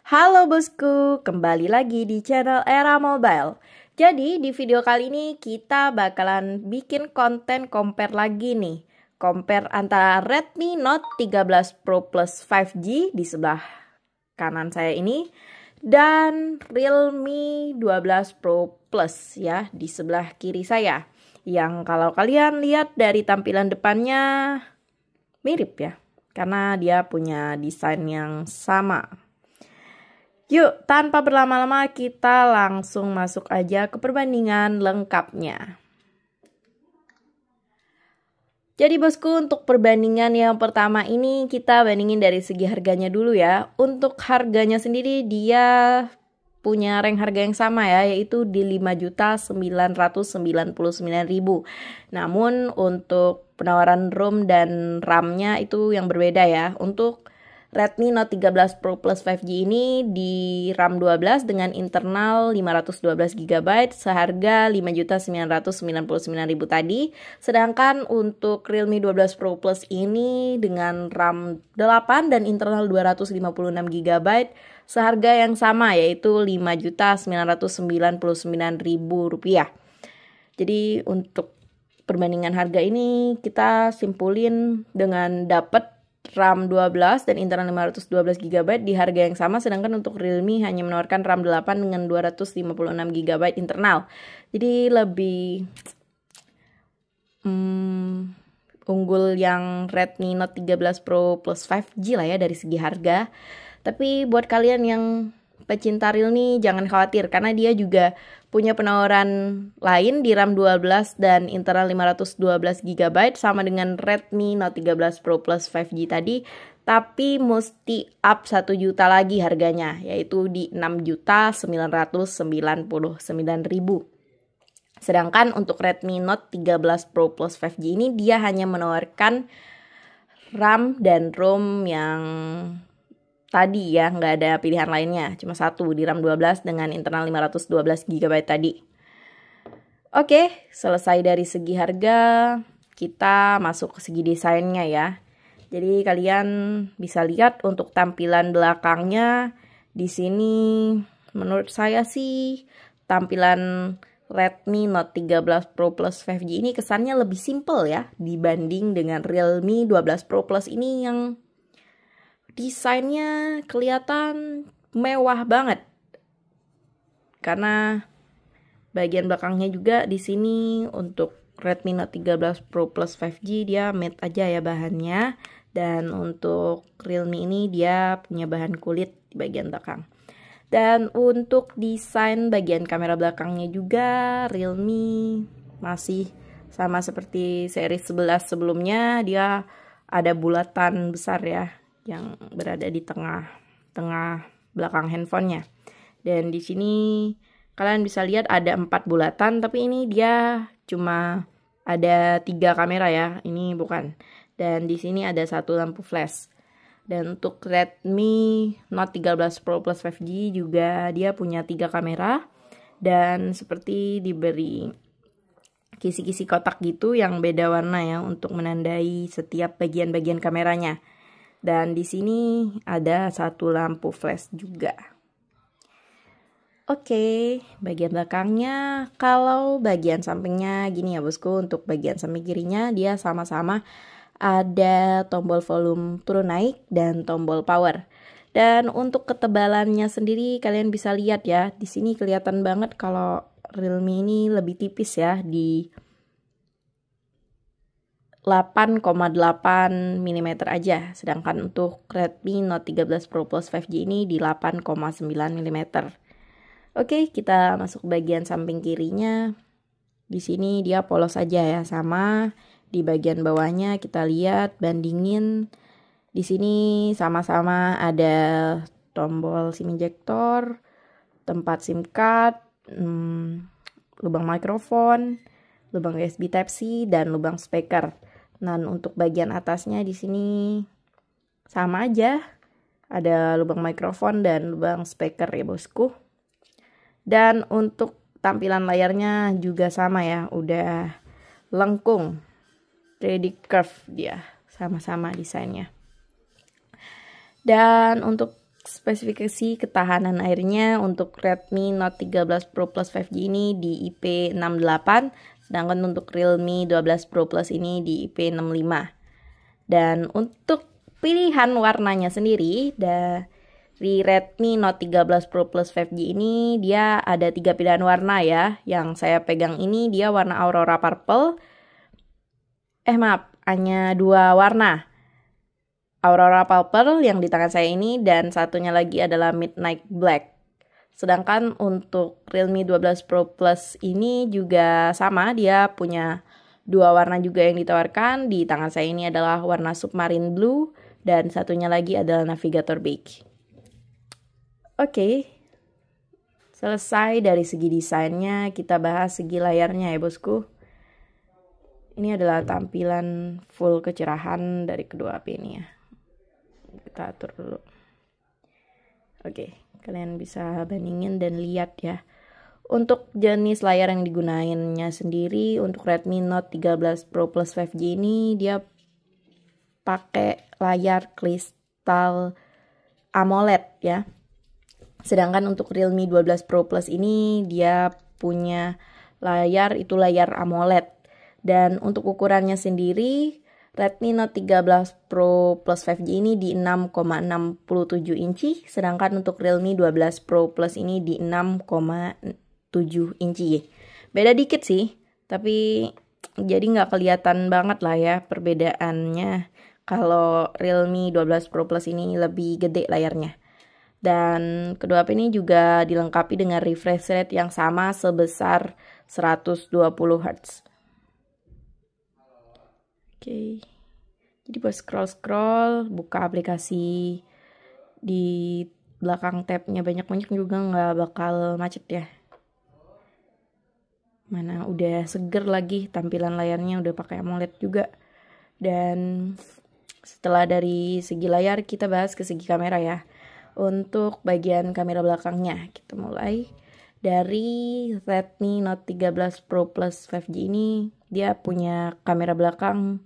Halo bosku, kembali lagi di channel Era Mobile. Jadi di video kali ini kita bakalan bikin konten compare lagi nih. Compare antara Redmi Note 13 Pro Plus 5G di sebelah kanan saya ini dan Realme 12 Pro Plus ya di sebelah kiri saya. Yang kalau kalian lihat dari tampilan depannya mirip ya, karena dia punya desain yang sama. Yuk, tanpa berlama-lama kita langsung masuk aja ke perbandingan lengkapnya. Jadi bosku, untuk perbandingan yang pertama ini kita bandingin dari segi harganya dulu ya. Untuk harganya sendiri dia punya rank harga yang sama ya, yaitu di 5.999.000. Namun untuk penawaran ROM dan RAM-nya itu yang berbeda ya. Untuk Redmi Note 13 Pro Plus 5G ini di RAM 12 dengan internal 512GB seharga 5.999.000 tadi. Sedangkan untuk Realme 12 Pro Plus ini dengan RAM 8 dan internal 256GB seharga yang sama yaitu Rp5.999.000. Jadi untuk perbandingan harga ini kita simpulin dengan dapat RAM 12 dan internal 512GB di harga yang sama, sedangkan untuk Realme hanya menawarkan RAM 8 dengan 256GB internal. Jadi lebih unggul yang Redmi Note 13 Pro Plus 5G lah ya dari segi harga. Tapi buat kalian yang pecinta Realme jangan khawatir, karena dia juga punya penawaran lain di RAM 12 dan internal 512GB sama dengan Redmi Note 13 Pro Plus 5G tadi, tapi mesti up 1 juta lagi harganya, yaitu di 6.999.000. Sedangkan untuk Redmi Note 13 Pro Plus 5G ini dia hanya menawarkan RAM dan ROM yang tadi ya, nggak ada pilihan lainnya, cuma satu di RAM 12 dengan internal 512GB tadi. Oke, selesai dari segi harga, kita masuk ke segi desainnya ya. Jadi kalian bisa lihat untuk tampilan belakangnya di sini, menurut saya sih tampilan Redmi Note 13 Pro Plus 5G ini kesannya lebih simple ya dibanding dengan Realme 12 Pro Plus ini yang desainnya kelihatan mewah banget. Karena bagian belakangnya juga di sini untuk Redmi Note 13 Pro Plus 5G dia matte aja ya bahannya, dan untuk Realme ini dia punya bahan kulit di bagian belakang. Dan untuk desain bagian kamera belakangnya juga Realme masih sama seperti seri 11 sebelumnya, dia ada bulatan besar ya yang berada di tengah belakang handphonenya. Dan di sini kalian bisa lihat ada 4 bulatan, tapi ini dia cuma ada 3 kamera ya, ini bukan. Dan di sini ada 1 lampu flash. Dan untuk Redmi Note 13 Pro Plus 5G juga dia punya 3 kamera dan seperti diberi kisi-kisi kotak gitu yang beda warna ya untuk menandai setiap bagian-bagian kameranya. Dan di sini ada 1 lampu flash juga. Oke, bagian belakangnya. Kalau bagian sampingnya gini ya bosku, untuk bagian samping kirinya dia sama-sama ada tombol volume turun naik dan tombol power. Dan untuk ketebalannya sendiri kalian bisa lihat ya, di sini kelihatan banget kalau Realme ini lebih tipis ya di 8,8 mm aja, sedangkan untuk Redmi Note 13 Pro Plus 5G ini di 8,9 mm. Oke, kita masuk bagian samping kirinya. Di sini dia polos aja ya, sama. Di bagian bawahnya kita lihat bandingin. Di sini sama-sama ada tombol SIM injektor, tempat SIM card, lubang mikrofon, lubang USB Type-C dan lubang speaker. Dan untuk bagian atasnya di sini sama aja, ada lubang mikrofon dan lubang speaker ya bosku. Dan untuk tampilan layarnya juga sama ya, udah lengkung, 3D curve dia, sama-sama desainnya. Dan untuk spesifikasi ketahanan airnya untuk Redmi Note 13 Pro Plus 5G ini di IP68, sedangkan untuk Realme 12 Pro Plus ini di IP65. Dan untuk pilihan warnanya sendiri dari Redmi Note 13 Pro Plus 5G ini dia ada 3 pilihan warna ya. Yang saya pegang ini dia warna Aurora Purple. Hanya 2 warna. Aurora Purple yang di tangan saya ini dan satunya lagi adalah Midnight Black. Sedangkan untuk Realme 12 Pro Plus ini juga sama, dia punya 2 warna juga yang ditawarkan. Di tangan saya ini adalah warna Submarine Blue dan satunya lagi adalah Navigator Beige. Oke. Selesai dari segi desainnya, kita bahas segi layarnya ya bosku. Ini adalah tampilan full kecerahan dari kedua HP ini ya. Kita atur dulu. Oke, kalian bisa bandingin dan lihat ya. Untuk jenis layar yang digunainnya sendiri, untuk Redmi Note 13 Pro Plus 5G ini dia pakai layar kristal AMOLED ya. Sedangkan untuk Realme 12 Pro Plus ini dia punya layar AMOLED. Dan untuk ukurannya sendiri Redmi Note 13 Pro Plus 5G ini di 6,67 inci, sedangkan untuk Realme 12 Pro Plus ini di 6,7 inci. Beda dikit sih, tapi jadi nggak kelihatan banget lah ya perbedaannya kalau Realme 12 Pro Plus ini lebih gede layarnya. Dan kedua HP ini juga dilengkapi dengan refresh rate yang sama sebesar 120 Hz. Oke. Jadi buat scroll-scroll, buka aplikasi di belakang tabnya banyak-banyak juga nggak bakal macet ya. Mana udah seger lagi, tampilan layarnya udah pakai AMOLED juga. Dan setelah dari segi layar, kita bahas ke segi kamera ya. Untuk bagian kamera belakangnya, kita mulai dari Redmi Note 13 Pro Plus 5G ini. Dia punya kamera belakang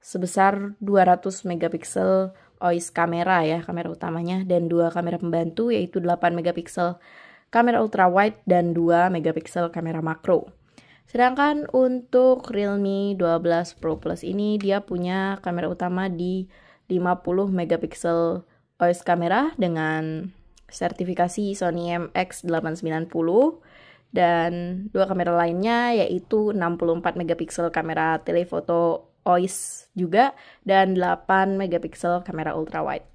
sebesar 200 megapiksel OIS kamera ya, kamera utamanya, dan 2 kamera pembantu yaitu 8 megapiksel kamera ultrawide dan 2 megapiksel kamera makro. Sedangkan untuk Realme 12 Pro Plus ini dia punya kamera utama di 50 megapiksel OIS kamera dengan sertifikasi Sony MX890 dan 2 kamera lainnya yaitu 64 megapiksel kamera telefoto OIS juga dan 8 megapiksel kamera ultrawide.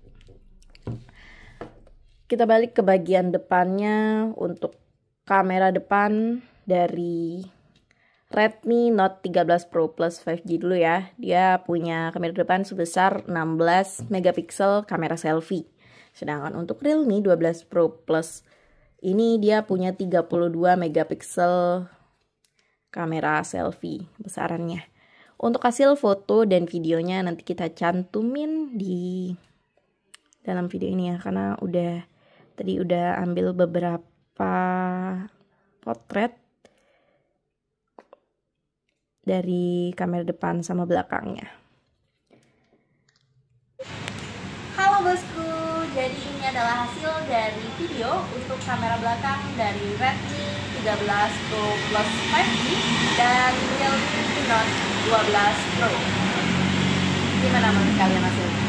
Kita balik ke bagian depannya. Untuk kamera depan dari Redmi Note 13 Pro Plus 5G dulu ya. Dia punya kamera depan sebesar 16 megapiksel kamera selfie. Sedangkan untuk Realme 12 Pro Plus ini dia punya 32 megapiksel kamera selfie besarannya. Untuk hasil foto dan videonya nanti kita cantumin di dalam video ini ya, karena tadi udah ambil beberapa potret dari kamera depan sama belakangnya. Halo bosku, jadi ini adalah hasil dari video untuk kamera belakang dari Redmi 13 Pro Plus 5G dan Realme Note 12 Pro. Gimana menurut kalian hasilnya?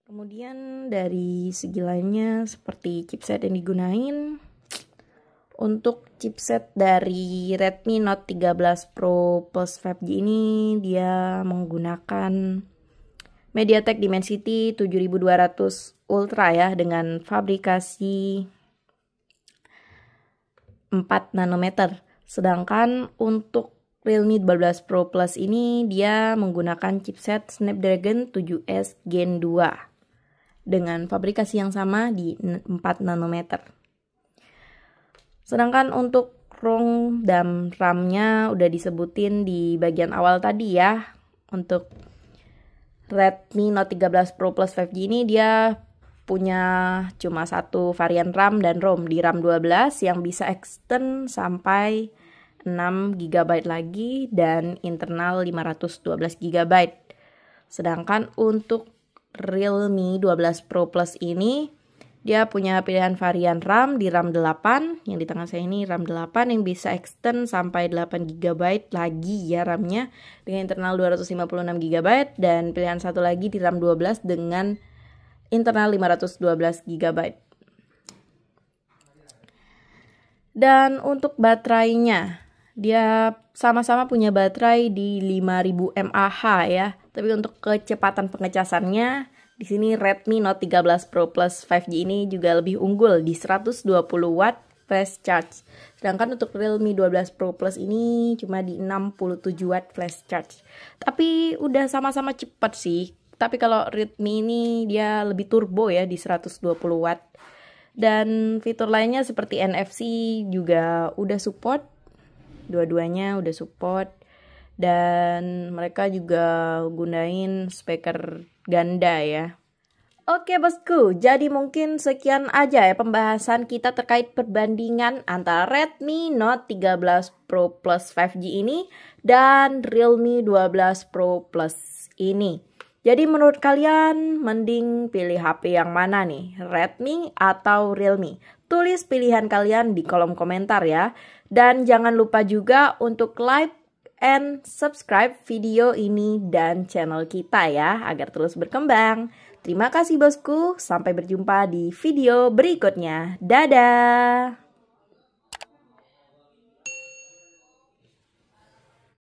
Kemudian dari segi lainnya seperti chipset yang digunain. Untuk chipset dari Redmi Note 13 Pro Plus 5G ini dia menggunakan MediaTek Dimensity 7200 Ultra ya, dengan fabrikasi 4 nanometer. Sedangkan untuk Realme 12 Pro Plus ini dia menggunakan chipset Snapdragon 7S Gen 2 dengan fabrikasi yang sama di 4 nanometer. Sedangkan untuk ROM dan RAM-nya udah disebutin di bagian awal tadi ya. Untuk Redmi Note 13 Pro Plus 5G ini dia punya cuma satu varian RAM dan ROM di RAM 12 yang bisa extend sampai 6 GB lagi dan internal 512 GB. Sedangkan untuk Realme 12 Pro Plus ini dia punya pilihan varian RAM di RAM 8, yang di tengah saya ini RAM 8 yang bisa extend sampai 8 GB lagi ya RAM-nya dengan internal 256 GB dan pilihan satu lagi di RAM 12 dengan internal 512 GB. Dan untuk baterainya, dia sama-sama punya baterai di 5000 mAh ya. Tapi untuk kecepatan pengecasannya, di sini Redmi Note 13 Pro Plus 5G ini juga lebih unggul di 120 watt flash charge. Sedangkan untuk Realme 12 Pro Plus ini cuma di 67 watt flash charge. Tapi udah sama-sama cepat sih. Tapi kalau Redmi ini dia lebih turbo ya di 120 watt. Dan fitur lainnya seperti NFC juga udah support. Dua-duanya udah support. Dan mereka juga gunain speaker ganda ya. Oke bosku, jadi mungkin sekian aja ya pembahasan kita terkait perbandingan antara Redmi Note 13 Pro Plus 5G ini dan Realme 12 Pro Plus ini. Jadi menurut kalian mending pilih HP yang mana nih? Redmi atau Realme? Tulis pilihan kalian di kolom komentar ya. Dan jangan lupa juga untuk like and subscribe video ini dan channel kita ya agar terus berkembang. Terima kasih bosku, sampai berjumpa di video berikutnya. Dadah!